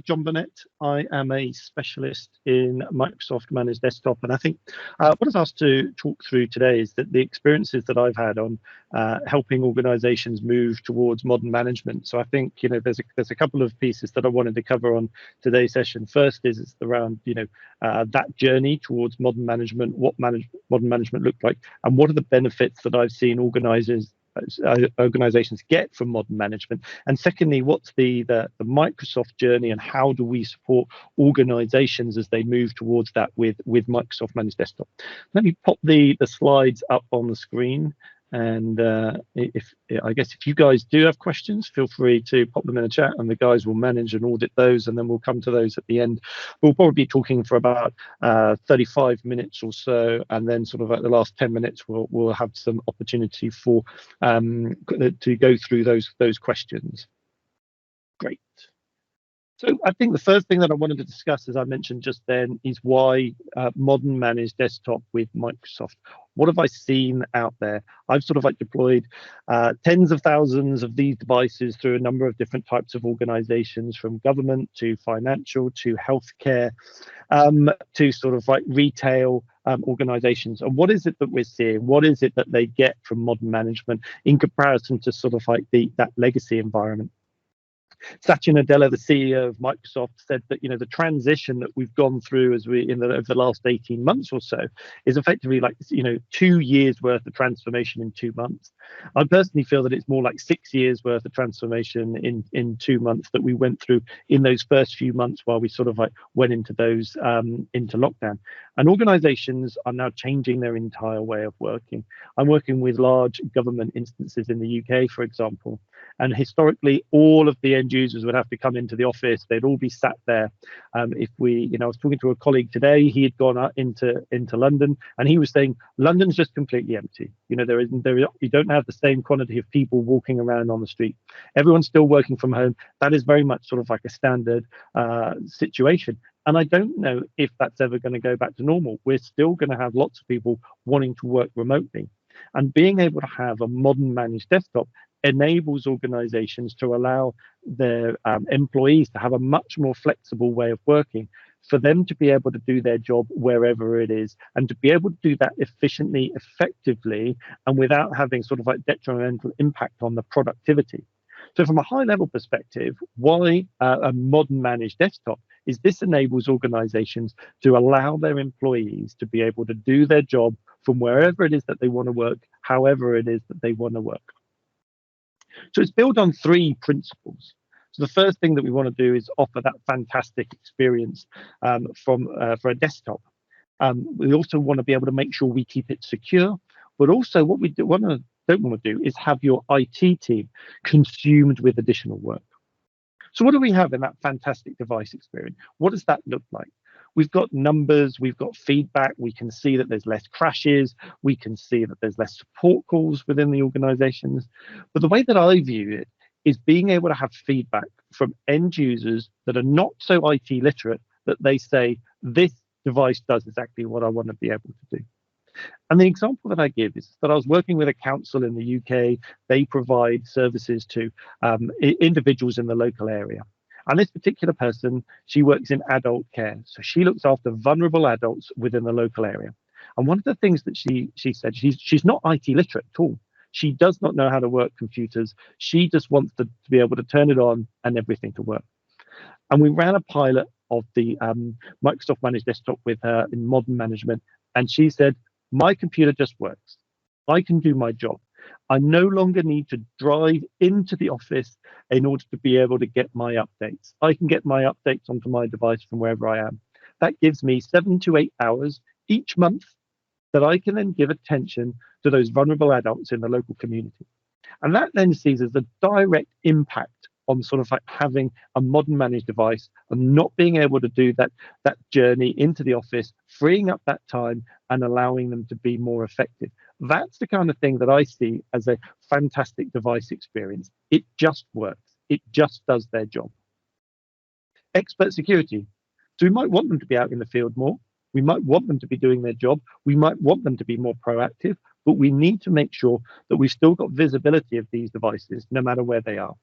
John Burnett. I am a specialist in Microsoft Managed Desktop, and I think what I was asked to talk through today is that the experiences that I've had on helping organizations move towards modern management. So I think, there's a couple of pieces that I wanted to cover on today's session. First is it's around, that journey towards modern management, what modern management looked like, and what are the benefits that I've seen organizations get from modern management. And secondly, what's the Microsoft journey, and how do we support organizations as they move towards that with Microsoft Managed Desktop. Let me pop the slides up on the screen. And if you guys do have questions, feel free to pop them in the chat, and the guys will manage and audit those, and then we'll come to those at the end. We'll probably be talking for about 35 minutes or so, and then sort of at the last 10 minutes, we'll have some opportunity for to go through those questions. Great. So I think the first thing that I wanted to discuss, as I mentioned just then, is why modern managed desktop with Microsoft. What have I seen out there? I've sort of deployed tens of thousands of these devices through a number of different types of organizations, from government to financial to healthcare to sort of retail organizations. And what is it that we're seeing? What is it that they get from modern management in comparison to sort of that legacy environment? Satya Nadella, the CEO of Microsoft, said that the transition that we've gone through over the last 18 months or so is effectively 2 years worth of transformation in 2 months. I personally feel that it's more like 6 years worth of transformation in 2 months that we went through in those first few months while we sort of went into those into lockdown. And organizations are now changing their entire way of working. I'm working with large government instances in the UK, for example, and historically all of the end users would have to come into the office. They'd all be sat there. I was talking to a colleague today. He had gone out into London, and he was saying London's just completely empty. You don't have the same quantity of people walking around on the street. Everyone's still working from home. That is very much sort of like a standard situation. And I don't know if that's ever going to go back to normal. We're still going to have lots of people wanting to work remotely. And being able to have a modern managed desktop enables organizations to allow their employees to have a much more flexible way of working, for them to be able to do their job wherever it is, and to be able to do that efficiently, effectively, and without having sort of detrimental impact on the productivity. So from a high level perspective, why a modern managed desktop is this enables organizations to allow their employees to be able to do their job from wherever it is that they want to work, however it is that they want to work. So it's built on 3 principles. So the first thing that we want to do is offer that fantastic experience for a desktop. We also want to be able to make sure we keep it secure, but also what we don't want to do is have your IT team consumed with additional work. So what do we have in that fantastic device experience? What does that look like? We've got numbers, we've got feedback, we can see that there's less crashes, we can see that there's less support calls within the organizations. But the way that I view it is being able to have feedback from end users that are not so IT literate, that they say, this device does exactly what I want to be able to do. And the example that I give is that I was working with a council in the UK. They provide services to individuals in the local area. And this particular person, she works in adult care. So she looks after vulnerable adults within the local area. And one of the things that she said, she's not IT literate at all. She does not know how to work computers. She just wants to be able to turn it on and everything to work. And we ran a pilot of the Microsoft Managed Desktop with her in modern management. And she said, my computer just works. I can do my job. I no longer need to drive into the office in order to be able to get my updates. I can get my updates onto my device from wherever I am. That gives me 7 to 8 hours each month that I can then give attention to those vulnerable adults in the local community. And that then sees as a direct impact on sort of having a modern managed device and not being able to do that journey into the office, freeing up that time and allowing them to be more effective. That's the kind of thing that I see as a fantastic device experience. It just works. It just does their job. Expert security. So we might want them to be out in the field more. We might want them to be doing their job. We might want them to be more proactive, but we need to make sure that we've still got visibility of these devices no matter where they are.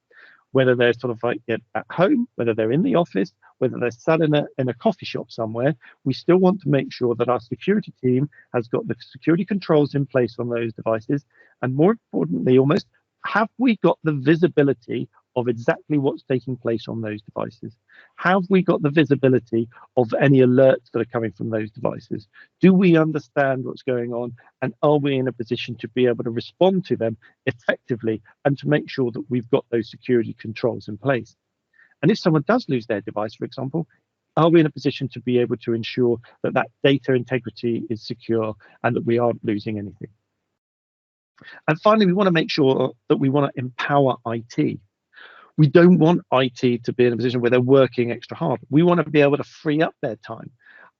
whether they're sort of like at home, whether they're in the office, whether they're sat in a coffee shop somewhere. We still want to make sure that our security team has got the security controls in place on those devices, and more importantly, almost, have we got the visibility of exactly what's taking place on those devices? Have we got the visibility of any alerts that are coming from those devices? Do we understand what's going on? And are we in a position to be able to respond to them effectively and to make sure that we've got those security controls in place? And if someone does lose their device, for example, are we in a position to be able to ensure that that data integrity is secure and that we aren't losing anything? And finally, we want to make sure that we want to empower IT. We don't want IT to be in a position where they're working extra hard. We want to be able to free up their time.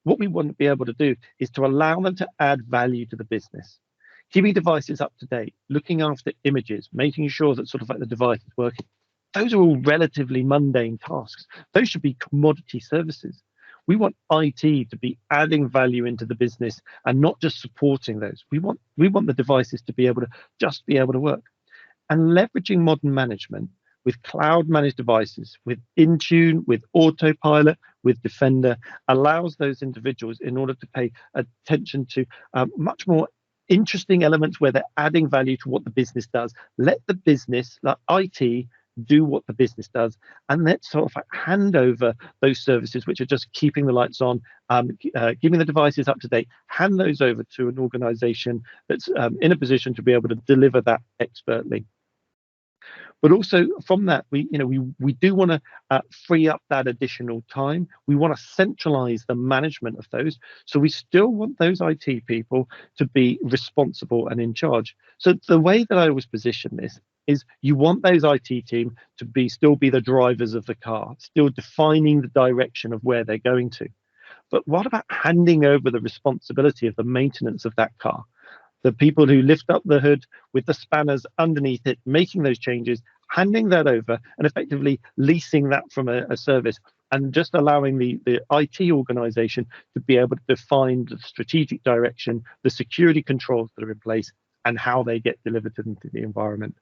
What we want to be able to do is to allow them to add value to the business. Keeping devices up to date, looking after images, making sure that sort of like the device is working. Those are all relatively mundane tasks. Those should be commodity services. We want IT to be adding value into the business and not just supporting those. We want the devices to be able to work. And leveraging modern management with cloud managed devices, with Intune, with Autopilot, with Defender, allows those individuals in order to pay attention to much more interesting elements where they're adding value to what the business does. Let the business, like IT, do what the business does, and let's sort of hand over those services which are just keeping the lights on, keeping the devices up to date, hand those over to an organization that's in a position to be able to deliver that expertly. But also from that, we do want to free up that additional time. We want to centralize the management of those. So we still want those IT people to be responsible and in charge. So the way that I always position this is you want those IT team to still be the drivers of the car, still defining the direction of where they're going to. But what about handing over the responsibility of the maintenance of that car? The people who lift up the hood with the spanners underneath it, making those changes, handing that over and effectively leasing that from a service, and just allowing the IT organization to be able to define the strategic direction, the security controls that are in place, and how they get delivered into the environment.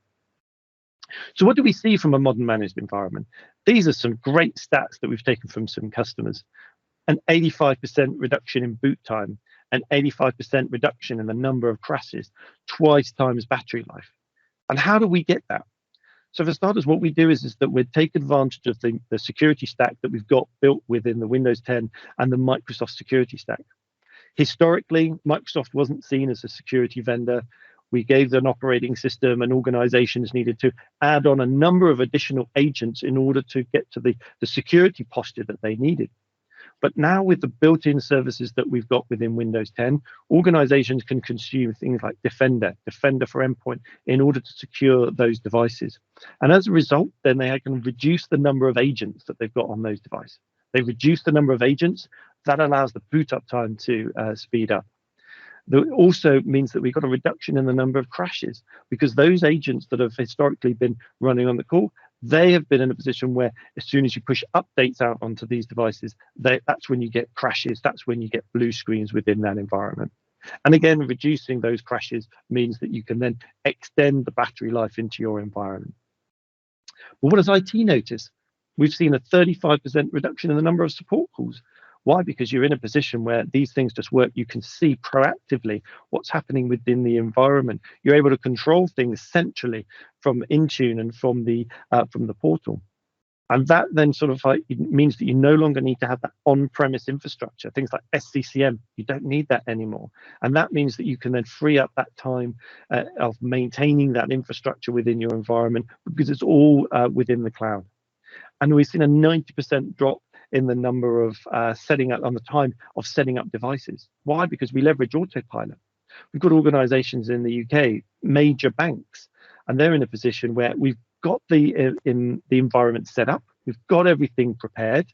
So what do we see from a modern managed environment? These are some great stats that we've taken from some customers. An 85% reduction in boot time, an 85% reduction in the number of crashes, twice times battery life. And how do we get that? So for starters, what we do is that we take advantage of the security stack that we've got built within the Windows 10 and the Microsoft security stack. Historically, Microsoft wasn't seen as a security vendor. We gave them an operating system, and organizations needed to add on a number of additional agents in order to get to the security posture that they needed. But now with the built-in services that we've got within Windows 10, organizations can consume things like Defender for endpoint in order to secure those devices. And as a result, then they can reduce the number of agents that they've got on those devices. They reduce the number of agents. That allows the boot up time to speed up. That also means that we've got a reduction in the number of crashes, because those agents that have historically been running on the call, they have been in a position where as soon as you push updates out onto these devices, that's when you get crashes, that's when you get blue screens within that environment. And again, reducing those crashes means that you can then extend the battery life into your environment. But what does IT notice? We've seen a 35% reduction in the number of support calls. Why? Because you're in a position where these things just work. You can see proactively what's happening within the environment. You're able to control things centrally from Intune and from the portal. And that then sort of means that you no longer need to have that on-premise infrastructure, things like SCCM. You don't need that anymore. And that means that you can then free up that time of maintaining that infrastructure within your environment, because it's all within the cloud. And we've seen a 90% drop in the number of time of setting up devices. Why? Because we leverage Autopilot. We've got organizations in the UK, major banks, and they're in a position where we've got the environment set up, we've got everything prepared.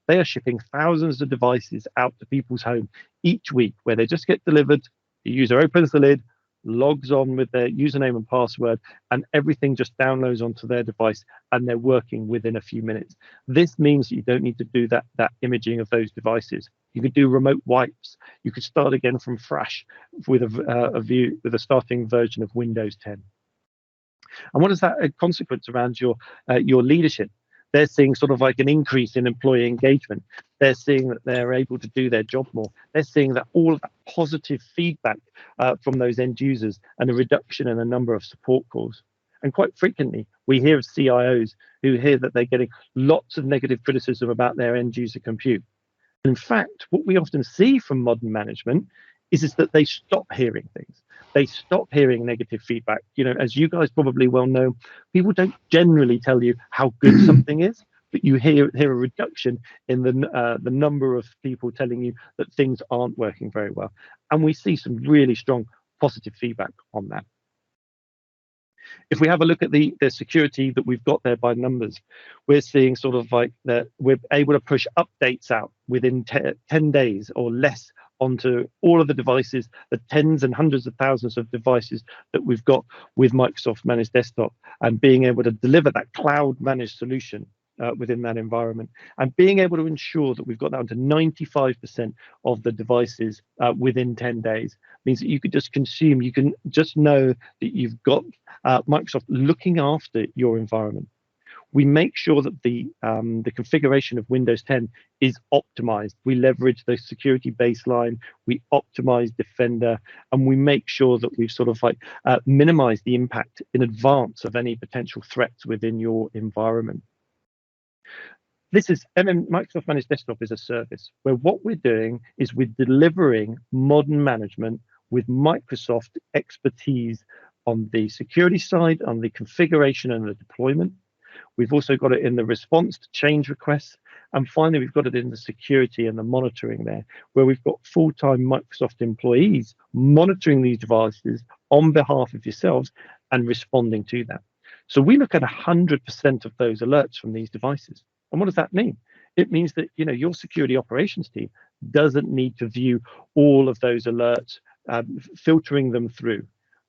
They are shipping thousands of devices out to people's home each week, where they just get delivered. The user opens the lid, logs on with their username and password, and everything just downloads onto their device, and they're working within a few minutes. This means that you don't need to do that imaging of those devices. You could do remote wipes. You could start again from fresh with a starting version of Windows 10. And what is that a consequence around your leadership? They're seeing sort of like an increase in employee engagement. They're seeing that they're able to do their job more. They're seeing that all of that positive feedback from those end users and a reduction in the number of support calls. And quite frequently, we hear of CIOs who hear that they're getting lots of negative criticism about their end user compute. In fact, what we often see from modern management is that they stop hearing things. They stop hearing negative feedback. You know, as you guys probably well know, people don't generally tell you how good something is, but you hear a reduction in the number of people telling you that things aren't working very well. And we see some really strong positive feedback on that. If we have a look at the security that we've got there by numbers, we're seeing sort of like that we're able to push updates out within 10 days or less onto all of the devices, the tens and hundreds of thousands of devices that we've got with Microsoft Managed Desktop, and being able to deliver that cloud managed solution within that environment, and being able to ensure that we've got down to 95% of the devices within 10 days means that you could just consume, you can just know that you've got Microsoft looking after your environment. We make sure that the configuration of Windows 10 is optimized. We leverage the security baseline, we optimize Defender, and we make sure that we've sort of like minimized the impact in advance of any potential threats within your environment. This is Microsoft Managed Desktop is a service where what we're doing is we're delivering modern management with Microsoft expertise on the security side, on the configuration and the deployment. We've also got it in the response to change requests. And finally, we've got it in the security and the monitoring there, where we've got full-time Microsoft employees monitoring these devices on behalf of yourselves and responding to that. So we look at 100% of those alerts from these devices. And what does that mean? It means that, you know, your security operations team doesn't need to view all of those alerts, filtering them through.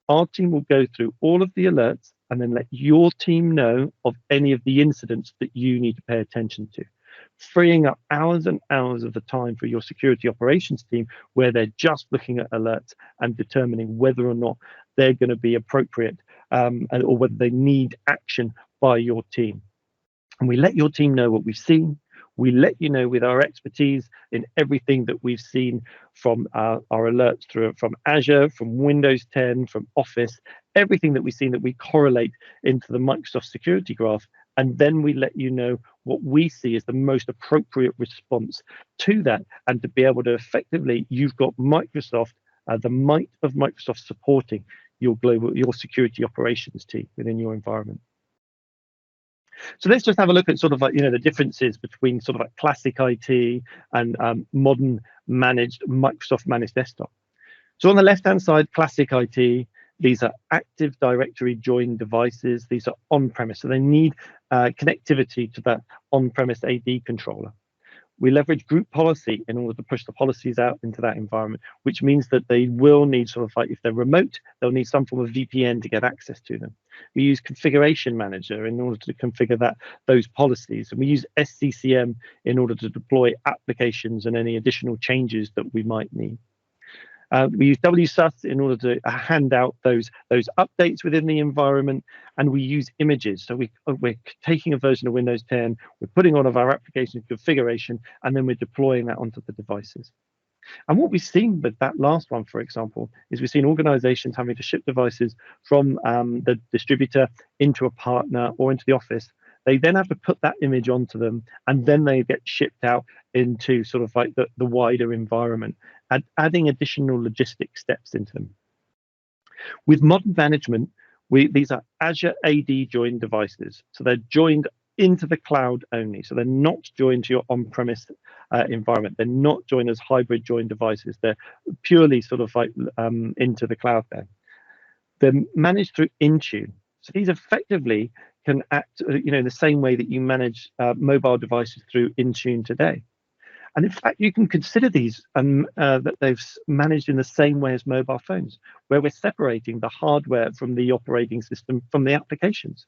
Our team will go through all of the alerts and then let your team know of any of the incidents that you need to pay attention to, freeing up hours and hours of the time for your security operations team, where they're just looking at alerts and determining whether or not they're going to be appropriate or whether they need action by your team. And we let your team know what we've seen. We let you know with our expertise in everything that we've seen from our alerts from Azure, from Windows 10, from Office, everything that we've seen that we correlate into the Microsoft security graph. And then we let you know what we see as the most appropriate response to that. And to be able to effectively, you've got Microsoft, the might of Microsoft supporting your security operations team within your environment. So let's just have a look at sort of like, you know, the differences between sort of like classic IT and modern managed Microsoft Managed Desktop. So on the left-hand side, classic IT, these are Active Directory joined devices. These are on-premise, so they need connectivity to that on-premise AD controller. We leverage group policy in order to push the policies out into that environment, which means that they will need sort of like, if they're remote, they'll need some form of VPN to get access to them. We use Configuration Manager in order to configure those policies. And we use SCCM in order to deploy applications and any additional changes that we might need. We use WSUS in order to hand out those updates within the environment, and we use images. So we're taking a version of Windows 10, we're putting on of our application configuration, and then we're deploying that onto the devices. And what we've seen with that last one, for example, is we've seen organizations having to ship devices from the distributor into a partner or into the office. They then have to put that image onto them, and then they get shipped out into sort of like the wider environment, and adding additional logistic steps into them. With modern management, these are Azure AD joined devices. So they're joined into the cloud only. So they're not joined to your on-premise environment. They're not joined as hybrid joined devices. They're purely sort of like into the cloud there. They're managed through Intune. So these effectively can act, you know, the same way that you manage mobile devices through Intune today. And in fact, you can consider these that they've managed in the same way as mobile phones, where we're separating the hardware from the operating system from the applications.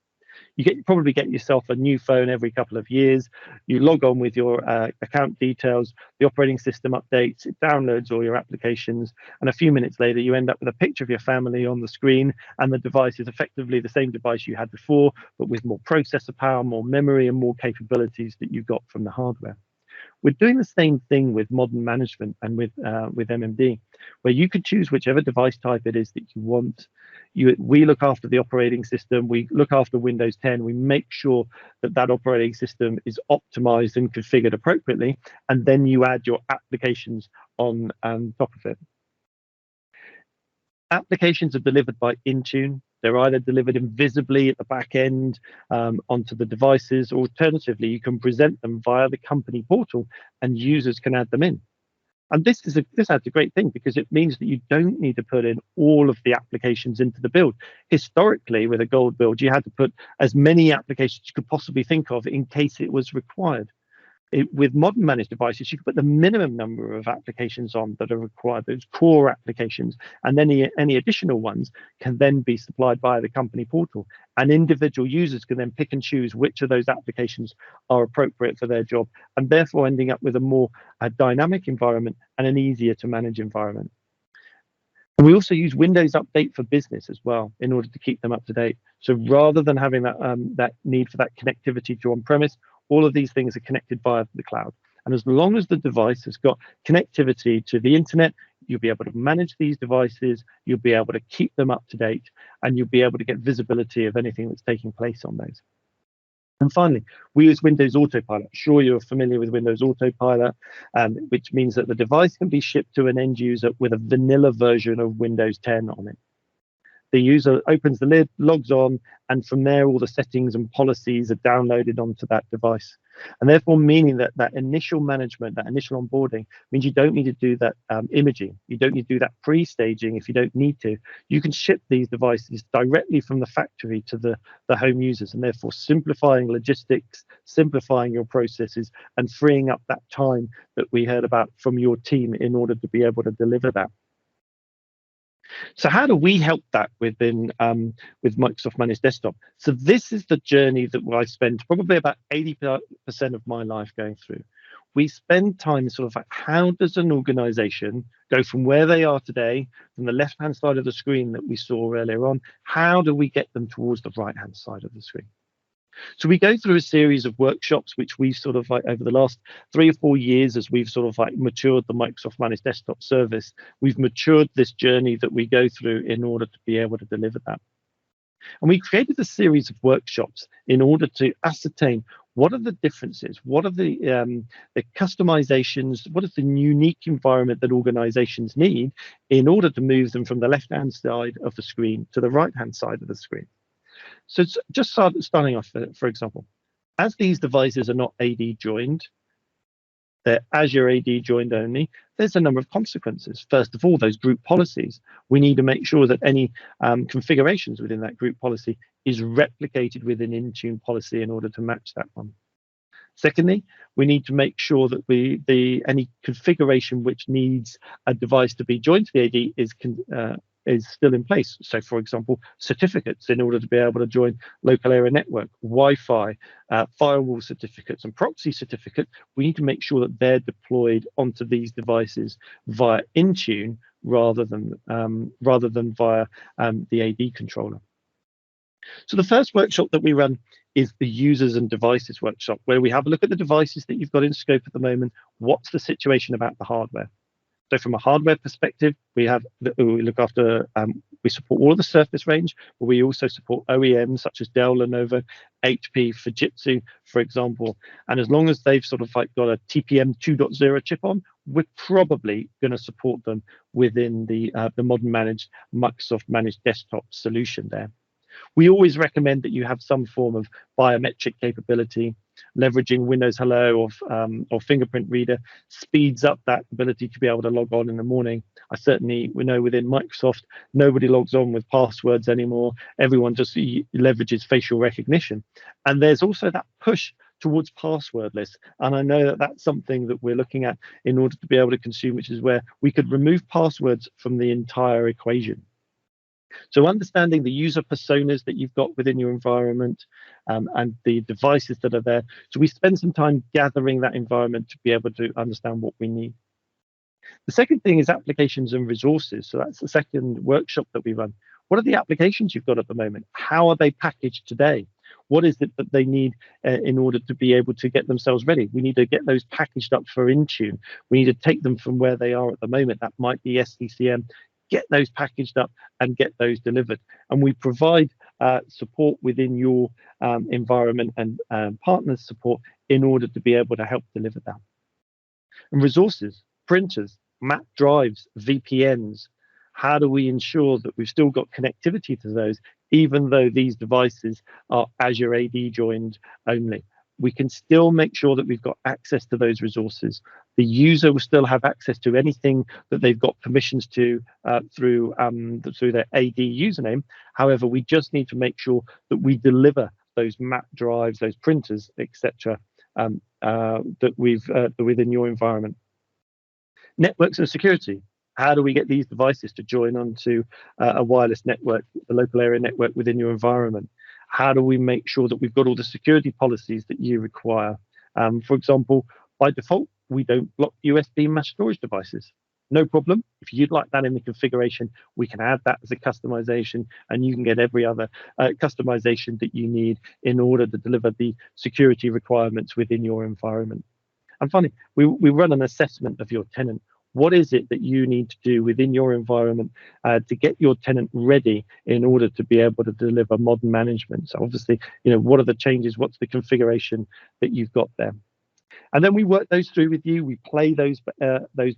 You probably get yourself a new phone every couple of years. You log on with your account details, the operating system updates, it downloads all your applications, and a few minutes later you end up with a picture of your family on the screen, and the device is effectively the same device you had before, but with more processor power, more memory, and more capabilities that you got from the hardware. We're doing the same thing with modern management and with MMD, where you could choose whichever device type it is that you want. We look after the operating system, we look after Windows 10, we make sure that that operating system is optimized and configured appropriately, and then you add your applications on top of it. Applications are delivered by Intune. They're either delivered invisibly at the back end onto the devices, or alternatively, you can present them via the company portal and users can add them in. And this adds a great thing, because it means that you don't need to put in all of the applications into the build. Historically, with a gold build, you had to put as many applications you could possibly think of in case it was required. With modern managed devices, you can put the minimum number of applications on that are required, those core applications, and then any additional ones can then be supplied via the company portal. And individual users can then pick and choose which of those applications are appropriate for their job, and therefore ending up with a more dynamic environment and an easier to manage environment. We also use Windows Update for Business as well in order to keep them up to date. So rather than having that need for that connectivity to on-premise, all of these things are connected via the cloud. And as long as the device has got connectivity to the internet, you'll be able to manage these devices, you'll be able to keep them up to date, and you'll be able to get visibility of anything that's taking place on those. And finally, we use Windows Autopilot. I'm sure you're familiar with Windows Autopilot, which means that the device can be shipped to an end user with a vanilla version of Windows 10 on it. The user opens the lid, logs on, and from there all the settings and policies are downloaded onto that device. And therefore meaning that that initial management, that initial onboarding, means you don't need to do that imaging. You don't need to do that pre-staging if you don't need to. You can ship these devices directly from the factory to the home users, and therefore simplifying logistics, simplifying your processes, and freeing up that time that we heard about from your team in order to be able to deliver that. So how do we help that with Microsoft Managed Desktop? So this is the journey that I spend probably about 80% of my life going through. We spend time sort of like, how does an organization go from where they are today, from the left-hand side of the screen that we saw earlier on, how do we get them towards the right-hand side of the screen? So we go through a series of workshops, which we've sort of like over the last 3 or 4 years, as we've sort of like matured the Microsoft Managed Desktop service, we've matured this journey that we go through in order to be able to deliver that. And we created a series of workshops in order to ascertain what are the differences, what are the customizations, what is the unique environment that organizations need in order to move them from the left-hand side of the screen to the right-hand side of the screen. So it's just starting off, for example, as these devices are not AD joined, they're Azure AD joined only, there's a number of consequences. First of all, those group policies. We need to make sure that any configurations within that group policy is replicated within Intune policy in order to match that one. Secondly, we need to make sure that any configuration which needs a device to be joined to the AD is still in place. So, for example, certificates in order to be able to join local area network, Wi-Fi, firewall certificates, and proxy certificates. We need to make sure that they're deployed onto these devices via Intune rather than via the AD controller. So the first workshop that we run is the users and devices workshop, where we have a look at the devices that you've got in scope at the moment. What's the situation about the hardware? So from a hardware perspective, we look after, we support all of the Surface range, but we also support OEMs such as Dell, Lenovo, HP, Fujitsu, for example. And as long as they've sort of like got a TPM 2.0 chip on, we're probably going to support them within the modern managed Microsoft Managed Desktop solution there. We always recommend that you have some form of biometric capability. Leveraging Windows Hello or fingerprint reader speeds up that ability to be able to log on in the morning. We know within Microsoft, nobody logs on with passwords anymore. Everyone just leverages facial recognition. And there's also that push towards passwordless. And I know that that's something that we're looking at in order to be able to consume, which is where we could remove passwords from the entire equation. So understanding the user personas that you've got within your environment, and the devices that are there. So we spend some time gathering that environment to be able to understand what we need. The second thing is applications and resources. So that's the second workshop that we run. What are the applications you've got at the moment? How are they packaged today? What is it that they need in order to be able to get themselves ready? We need to get those packaged up for Intune. We need to take them from where they are at the moment. That might be SCCM. Get those packaged up and get those delivered. And we provide support within your environment and partners support in order to be able to help deliver that. And resources, printers, map drives, VPNs. How do we ensure that we've still got connectivity to those, even though these devices are Azure AD joined only? We can still make sure that we've got access to those resources. The user will still have access to anything that they've got permissions to through their AD username. However, we just need to make sure that we deliver those map drives, those printers, etc., that within your environment. Networks and security. How do we get these devices to join onto a wireless network, the local area network within your environment? How do we make sure that we've got all the security policies that you require? For example, by default, we don't block USB mass storage devices. No problem. If you'd like that in the configuration, we can add that as a customization, and you can get every other customization that you need in order to deliver the security requirements within your environment. And finally, we run an assessment of your tenant. What is it that you need to do within your environment to get your tenant ready in order to be able to deliver modern management? So obviously, what are the changes? What's the configuration that you've got there? And then we work those through with you. We play those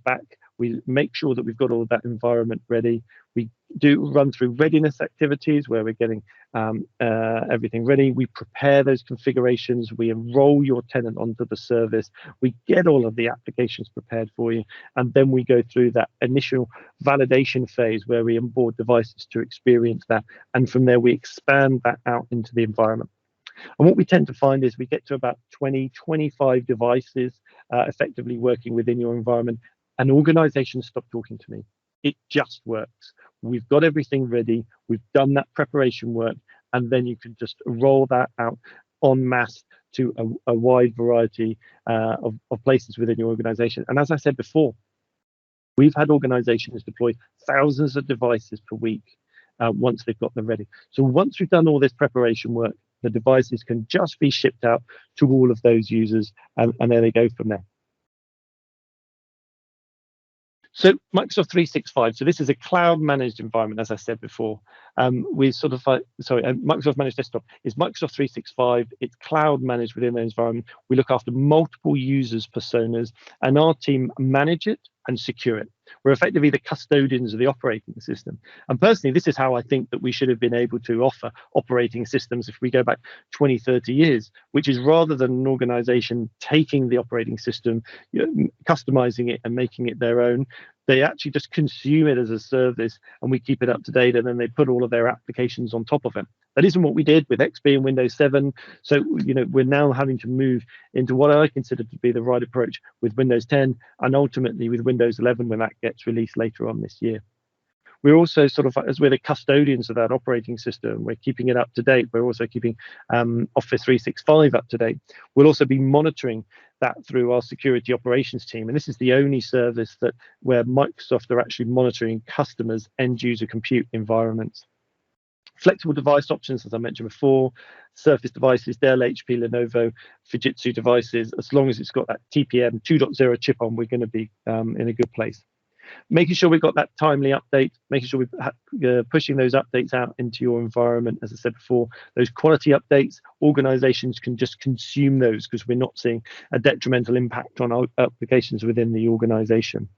back. We make sure that we've got all of that environment ready. We do run through readiness activities where we're getting everything ready. We prepare those configurations. We enroll your tenant onto the service. We get all of the applications prepared for you. And then we go through that initial validation phase where we onboard devices to experience that. And from there, we expand that out into the environment. And what we tend to find is we get to about 20, 25 devices effectively working within your environment, and organizations stop talking to me. It just works. We've got everything ready. We've done that preparation work, and then you can just roll that out en masse to a wide variety of places within your organization. And as I said before, we've had organizations deploy thousands of devices per week once they've got them ready. So once we've done all this preparation work, the devices can just be shipped out to all of those users, and there they go from there. So Microsoft 365, so this is a cloud managed environment, as I said before. Microsoft Managed Desktop is Microsoft 365. It's cloud managed within the environment. We look after multiple users' personas, and our team manage it and secure it. We're effectively the custodians of the operating system. And personally, this is how I think that we should have been able to offer operating systems if we go back 20, 30 years, which is rather than an organization taking the operating system, customizing it and making it their own, they actually just consume it as a service, and we keep it up to date, and then they put all of their applications on top of it. That isn't what we did with XP and Windows 7. So, we're now having to move into what I consider to be the right approach with Windows 10 and ultimately with Windows 11 when that gets released later on this year. We're also as we're the custodians of that operating system, we're keeping it up to date. We're also keeping Office 365 up to date. We'll also be monitoring that through our security operations team. And this is the only service where Microsoft are actually monitoring customers' end user compute environments. Flexible device options, as I mentioned before, Surface devices, Dell, HP, Lenovo, Fujitsu devices. As long as it's got that TPM 2.0 chip on, we're going to be in a good place. Making sure we've got that timely update, making sure we're pushing those updates out into your environment. As I said before, those quality updates, organizations can just consume those because we're not seeing a detrimental impact on our applications within the organization.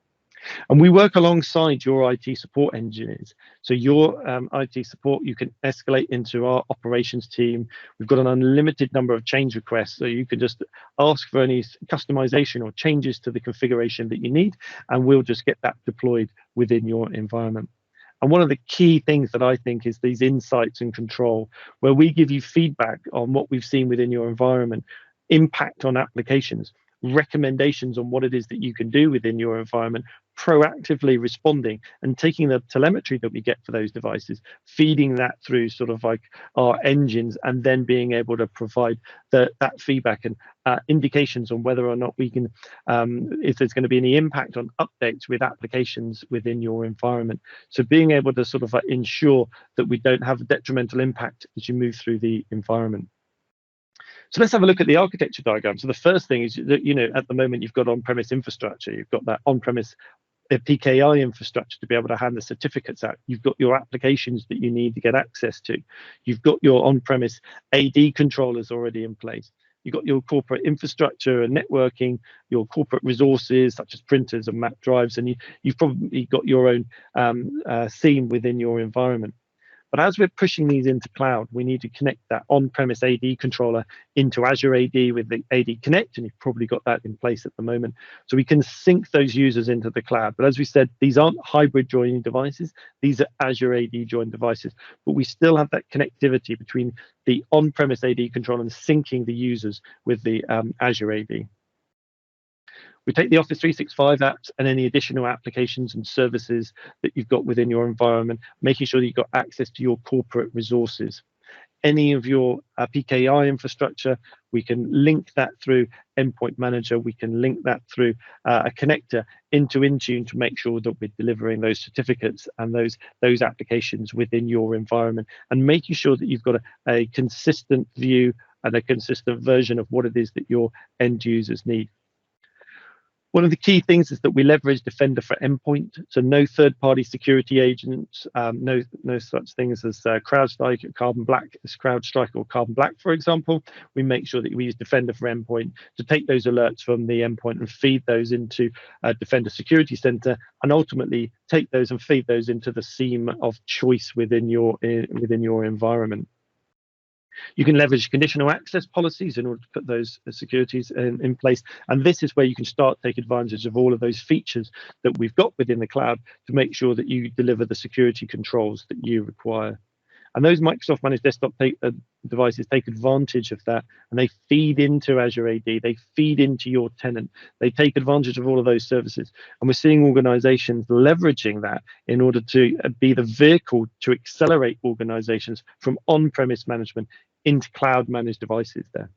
And we work alongside your IT support engineers. So your IT support, you can escalate into our operations team. We've got an unlimited number of change requests, so you can just ask for any customization or changes to the configuration that you need, and we'll just get that deployed within your environment. And one of the key things that I think is these insights and control, where we give you feedback on what we've seen within your environment, impact on applications. recommendations on what it is that you can do within your environment, proactively responding and taking the telemetry that we get for those devices, feeding that through sort of like our engines, and then being able to provide that feedback and indications on whether or not we can, if there's going to be any impact on updates with applications within your environment. So being able to sort of ensure that we don't have a detrimental impact as you move through the environment. So let's have a look at the architecture diagram. So the first thing is that, you know, at the moment you've got on-premise infrastructure, you've got that on-premise PKI infrastructure to be able to hand the certificates out. You've got your applications that you need to get access to. You've got your on-premise AD controllers already in place. You've got your corporate infrastructure and networking, your corporate resources such as printers and map drives, and you've probably got your own SIEM within your environment. But as we're pushing these into cloud, we need to connect that on-premise AD controller into Azure AD with the AD Connect, and you've probably got that in place at the moment. So we can sync those users into the cloud. But as we said, these aren't hybrid joining devices. These are Azure AD joined devices. But we still have that connectivity between the on-premise AD controller and syncing the users with the Azure AD. We take the Office 365 apps and any additional applications and services that you've got within your environment, making sure that you've got access to your corporate resources. Any of your PKI infrastructure, we can link that through Endpoint Manager. We can link that through a connector into Intune to make sure that we're delivering those certificates and those applications within your environment, and making sure that you've got a consistent view and a consistent version of what it is that your end users need. One of the key things is that we leverage Defender for Endpoint, so no third-party security agents, no such things as CrowdStrike or Carbon Black, for example. We make sure that we use Defender for Endpoint to take those alerts from the endpoint and feed those into Defender Security Center, and ultimately take those and feed those into the SIEM of choice within your environment. You can leverage conditional access policies in order to put those securities in place. And this is where you can start to take advantage of all of those features that we've got within the cloud to make sure that you deliver the security controls that you require. And those Microsoft Managed Desktop devices take advantage of that, and they feed into Azure AD, they feed into your tenant, they take advantage of all of those services. And we're seeing organizations leveraging that in order to be the vehicle to accelerate organizations from on-premise management into cloud managed devices there.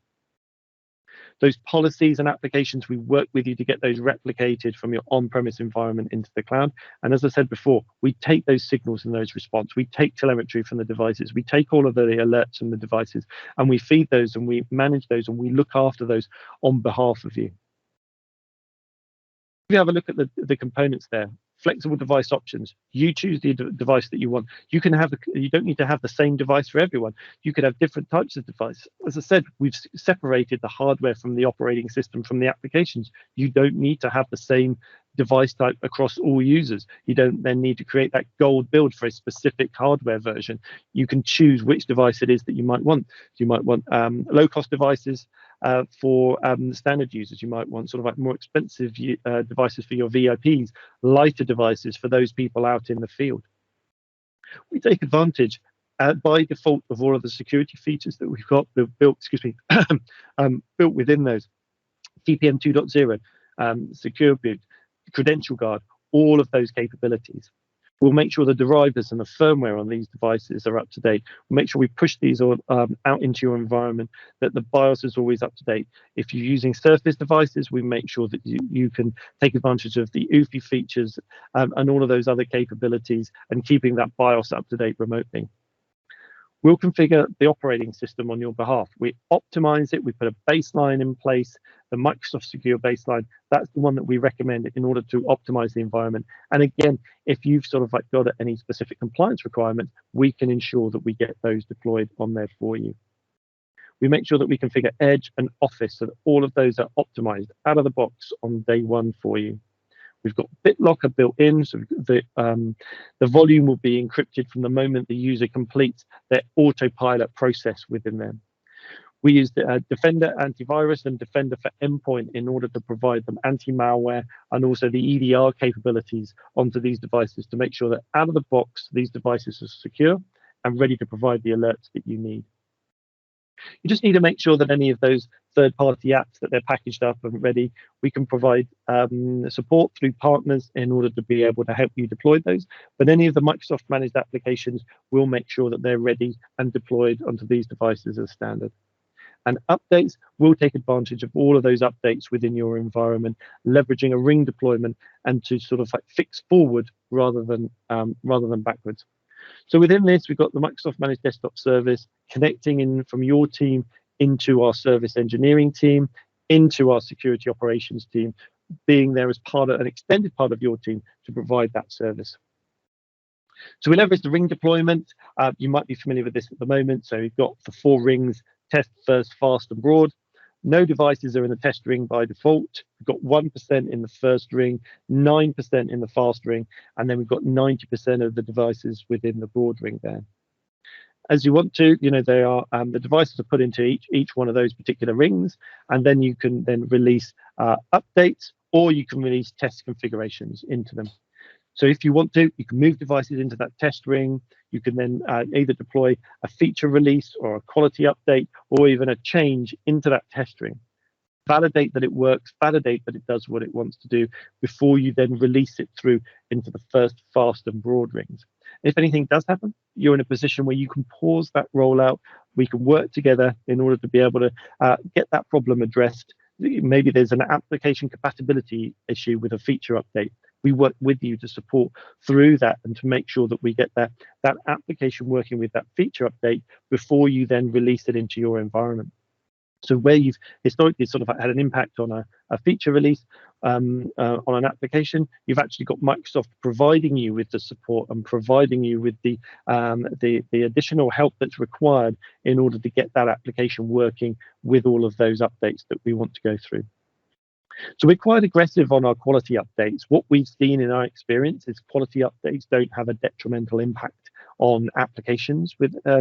Those policies and applications, we work with you to get those replicated from your on-premise environment into the cloud. And as I said before, we take those signals and those response. We take telemetry from the devices. We take all of the alerts from the devices, and we feed those and we manage those and we look after those on behalf of you. If you have a look at the components there, flexible device options. You choose the device that you want. You don't need to have the same device for everyone. You could have different types of device. As I said, we've separated the hardware from the operating system from the applications. You don't need to have the same device type across all users. You don't then need to create that gold build for a specific hardware version. You can choose which device it is that you might want. You might want low-cost devices for standard users. You might want sort of like more expensive devices for your VIPs, lighter devices for those people out in the field. We take advantage by default of all of the security features that we've got built, built within those. TPM 2.0, Secure Boot, Credential Guard, all of those capabilities. We'll make sure the drivers and the firmware on these devices are up to date. We'll make sure we push these out into your environment, that the BIOS is always up to date. If you're using Surface devices, we make sure that you can take advantage of the UEFI features and all of those other capabilities, and keeping that BIOS up to date remotely. We'll configure the operating system on your behalf. We optimize it. We put a baseline in place, the Microsoft Secure baseline. That's the one that we recommend in order to optimize the environment. And again, if you've sort of like got any specific compliance requirements, we can ensure that we get those deployed on there for you. We make sure that we configure Edge and Office so that all of those are optimized out of the box on day one for you. We've got BitLocker built in, so the volume will be encrypted from the moment the user completes their autopilot process within them. We use the Defender antivirus and Defender for Endpoint in order to provide them anti-malware and also the EDR capabilities onto these devices to make sure that out of the box, these devices are secure and ready to provide the alerts that you need. You just need to make sure that any of those third-party apps that they're packaged up and ready. We can provide support through partners in order to be able to help you deploy those. But any of the Microsoft managed applications will make sure that they're ready and deployed onto these devices as standard. And updates will take advantage of all of those updates within your environment, leveraging a ring deployment and to sort of like fix forward rather than backwards. So within this, we've got the Microsoft Managed Desktop Service connecting in from your team into our service engineering team, into our security operations team, being there as part of an extended part of your team to provide that service. So we leverage the ring deployment. You might be familiar with this at the moment. So we've got the 4 rings: test, first, fast, and broad. No devices are in the test ring by default. We've got 1% in the first ring, 9% in the fast ring, and then we've got 90% of the devices within the broad ring there. As you want to, they are the devices are put into each one of those particular rings, and then you can then release updates, or you can release test configurations into them. So if you want to, you can move devices into that test ring. You can then either deploy a feature release or a quality update, or even a change into that test ring. Validate that it works, validate that it does what it wants to do before you then release it through into the first, fast, and broad rings. If anything does happen, you're in a position where you can pause that rollout. We can work together in order to be able to get that problem addressed. Maybe there's an application compatibility issue with a feature update. We work with you to support through that and to make sure that we get that application working with that feature update before you then release it into your environment. So where you've historically sort of had an impact on a feature release on an application, you've actually got Microsoft providing you with the support and providing you with the additional help that's required in order to get that application working with all of those updates that we want to go through. So we're quite aggressive on our quality updates. What we've seen in our experience is quality updates don't have a detrimental impact on applications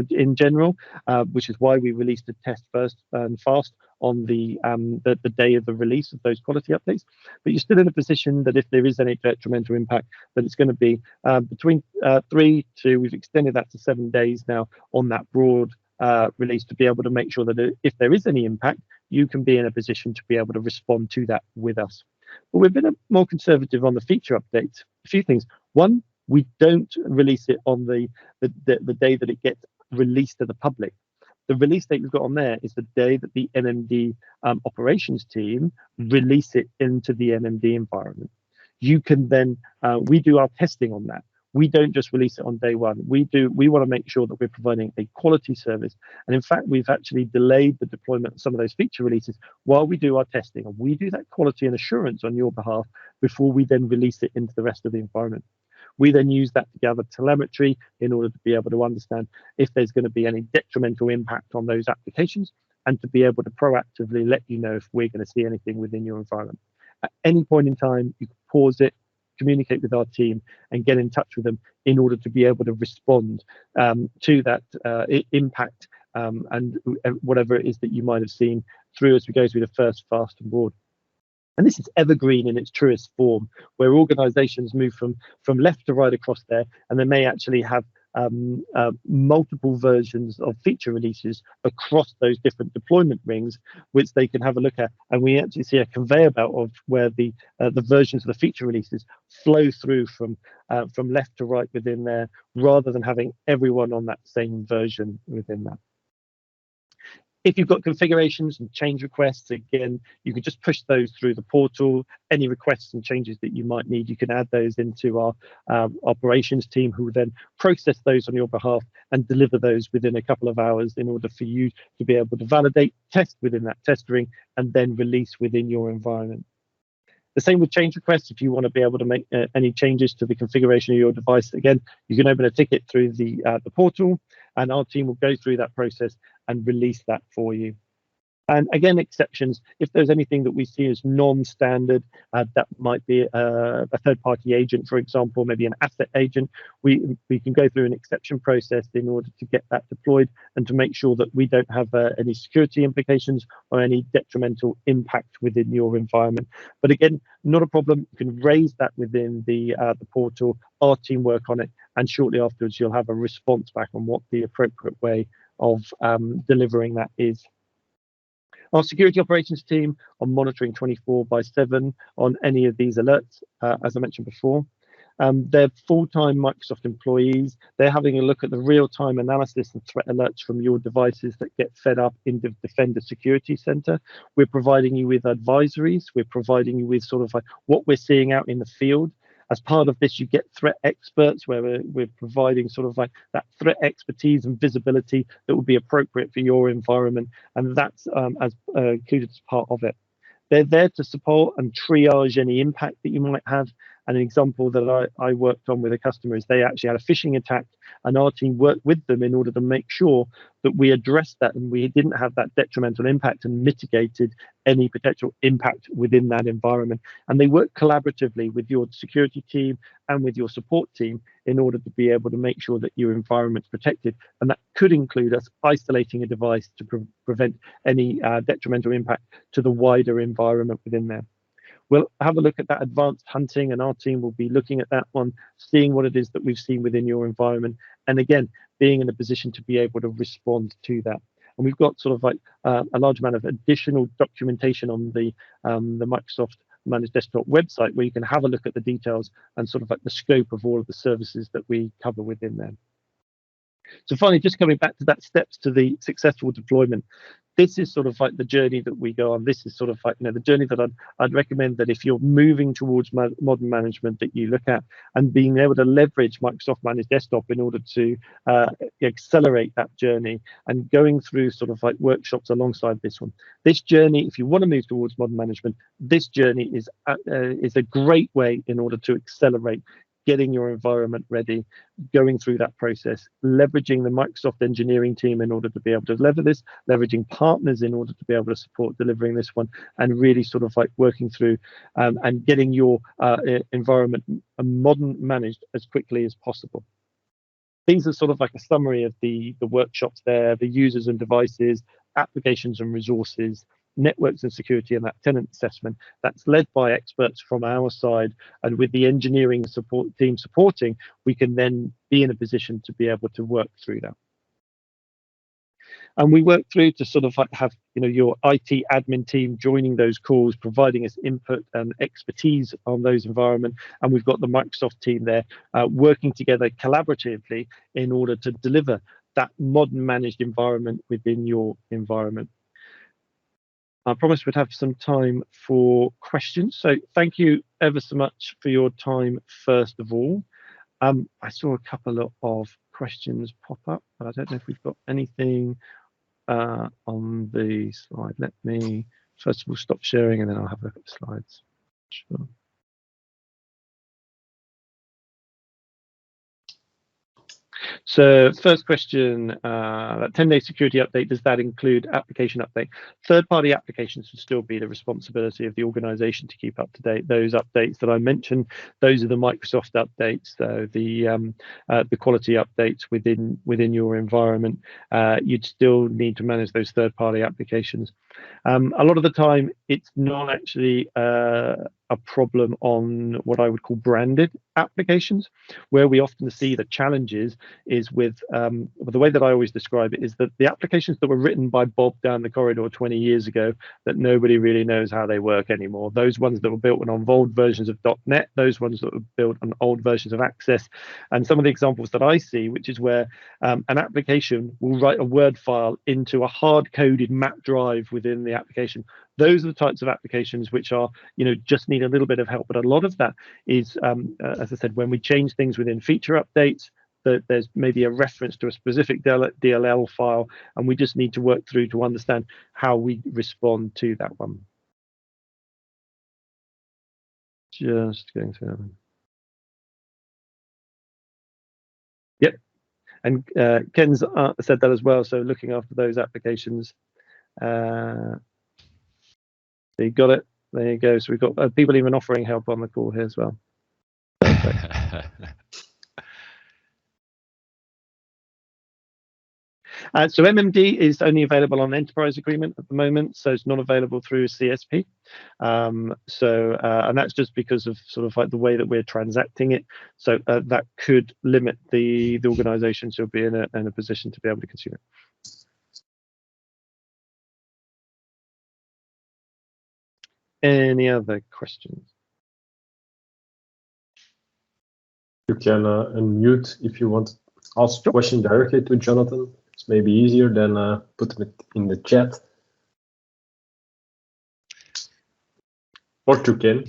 in general, which is why we released a test first and fast on the day of the release of those quality updates. But you're still in a position that if there is any detrimental impact, then it's going to be between 3 to, we've extended that to 7 days now on that broad release, to be able to make sure that if there is any impact, you can be in a position to be able to respond to that with us. But we've been more conservative on the feature updates. A few things. One, we don't release it on the day that it gets released to the public. The release date we've got on there is the day that the MMD operations team release it into the MMD environment. You can then, we do our testing on that. We don't just release it on day one. We want to make sure that we're providing a quality service. And in fact, we've actually delayed the deployment of some of those feature releases while we do our testing. And we do that quality and assurance on your behalf before we then release it into the rest of the environment. We then use that to gather telemetry in order to be able to understand if there's going to be any detrimental impact on those applications, and to be able to proactively let you know if we're going to see anything within your environment. At any point in time, you can pause it, communicate with our team, and get in touch with them in order to be able to respond to that impact and whatever it is that you might have seen through as we go through the first, fast, and broad. And this is evergreen in its truest form, where organizations move from left to right across there, and they may actually have multiple versions of feature releases across those different deployment rings, which they can have a look at. And we actually see a conveyor belt of where the versions of the feature releases flow through from left to right within there, rather than having everyone on that same version within that. If you've got configurations and change requests, again, you can just push those through the portal. Any requests and changes that you might need, you can add those into our operations team, who will then process those on your behalf and deliver those within a couple of hours in order for you to be able to validate, test within that test ring, and then release within your environment. The same with change requests. If you want to be able to make any changes to the configuration of your device, again, you can open a ticket through the portal, and our team will go through that process and release that for you. And again, exceptions, if there's anything that we see as non-standard, that might be a third-party agent, for example, maybe an asset agent, we can go through an exception process in order to get that deployed and to make sure that we don't have any security implications or any detrimental impact within your environment. But again, not a problem. You can raise that within the portal, our team work on it, and shortly afterwards, you'll have a response back on what the appropriate way of delivering that is. Our security operations team are monitoring 24/7 on any of these alerts, as I mentioned before. They're full-time Microsoft employees. They're having a look at the real-time analysis and threat alerts from your devices that get fed up in the Defender Security Center. We're providing you with advisories. We're providing you with sort of like what we're seeing out in the field. As part of this, you get threat experts, where we're providing sort of like that threat expertise and visibility that would be appropriate for your environment, and that's as included as part of it. They're there to support and triage any impact that you might have. And an example that I worked on with a customer is they actually had a phishing attack, and our team worked with them in order to make sure that we addressed that and we didn't have that detrimental impact and mitigated any potential impact within that environment. And they work collaboratively with your security team and with your support team in order to be able to make sure that your environment's protected. And that could include us isolating a device to prevent any detrimental impact to the wider environment within there. We'll have a look at that advanced hunting, and our team will be looking at that one, seeing what it is that we've seen within your environment, and again, being in a position to be able to respond to that. And we've got sort of like a large amount of additional documentation on the Microsoft Managed Desktop website, where you can have a look at the details and sort of like the scope of all of the services that we cover within there. So finally, just coming back to that steps to the successful deployment. This is sort of like the journey that we go on. This is sort of like, the journey that I'd recommend that if you're moving towards modern management, that you look at, and being able to leverage Microsoft Managed Desktop in order to accelerate that journey, and going through sort of like workshops alongside this one. This journey, if you want to move towards modern management, this journey is a great way in order to accelerate getting your environment ready, going through that process, leveraging the Microsoft engineering team in order to be able to lever this, leveraging partners in order to be able to support delivering this one, and really sort of like working through and getting your environment modern managed as quickly as possible. These are sort of like a summary of the workshops there, the users and devices, applications and resources, networks and security, and that tenant assessment that's led by experts from our side, and with the engineering support team supporting, we can then be in a position to be able to work through that. And we work through to sort of like have your IT admin team joining those calls, providing us input and expertise on those environments, and we've got the Microsoft team there working together collaboratively in order to deliver that modern managed environment within your environment. I promised we'd have some time for questions. So thank you ever so much for your time, first of all. I saw a couple of questions pop up, but I don't know if we've got anything on the slide. Let me, first of all, stop sharing, and then I'll have a look at the slides. Sure. So first question, that 10-day security update, does that include application update? Third-party applications would still be the responsibility of the organization to keep up to date. Those updates that I mentioned, those are the Microsoft updates, so the quality updates within your environment. You'd still need to manage those third-party applications. A lot of the time, it's not actually a problem on what I would call branded applications. Where we often see the challenges is with the way that I always describe it is that the applications that were written by Bob down the corridor 20 years ago that nobody really knows how they work anymore, those ones that were built on old versions of .NET, those ones that were built on old versions of Access, and some of the examples that I see, which is where an application will write a Word file into a hard-coded map drive within the application. Those are the types of applications which are, just need a little bit of help. But a lot of that is, as I said, when we change things within feature updates, that there's maybe a reference to a specific DLL file, and we just need to work through to understand how we respond to that one. Just going through that one. Yep, and Ken's said that as well. So looking after those applications. So you got it. There you go. So we've got people even offering help on the call here as well. So MMD is only available on enterprise agreement at the moment, so it's not available through CSP. And that's just because of sort of like the way that we're transacting it. So that could limit the organizations who'll be in a position to be able to consume it. Any other questions? You can unmute if you want to ask a question directly to Jonathan. It's maybe easier than putting it in the chat. Or to Ken.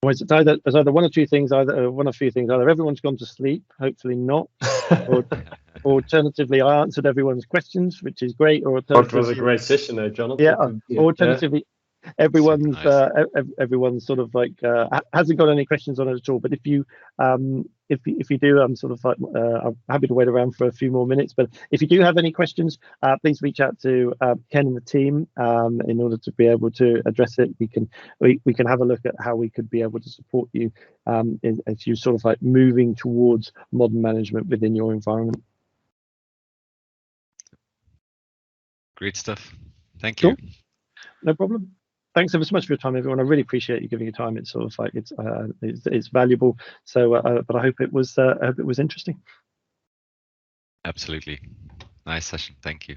Well, it's either one or two things, either one or few things. Either everyone's gone to sleep, hopefully not, or alternatively, I answered everyone's questions, which is great. Or it was a great session, Jonathan. Yeah. Alternatively, everyone's everyone's sort of like hasn't got any questions on it at all. But if you do, I'm sort of like I'm happy to wait around for a few more minutes. But if you do have any questions, please reach out to Ken and the team in order to be able to address it. We can have a look at how we could be able to support you as you sort of like moving towards modern management within your environment. Great stuff. Thank you. Cool. No problem. Thanks ever so much for your time, everyone. I really appreciate you giving your time. It's sort of like it's valuable. So, but I hope it was interesting. Absolutely. Nice session. Thank you.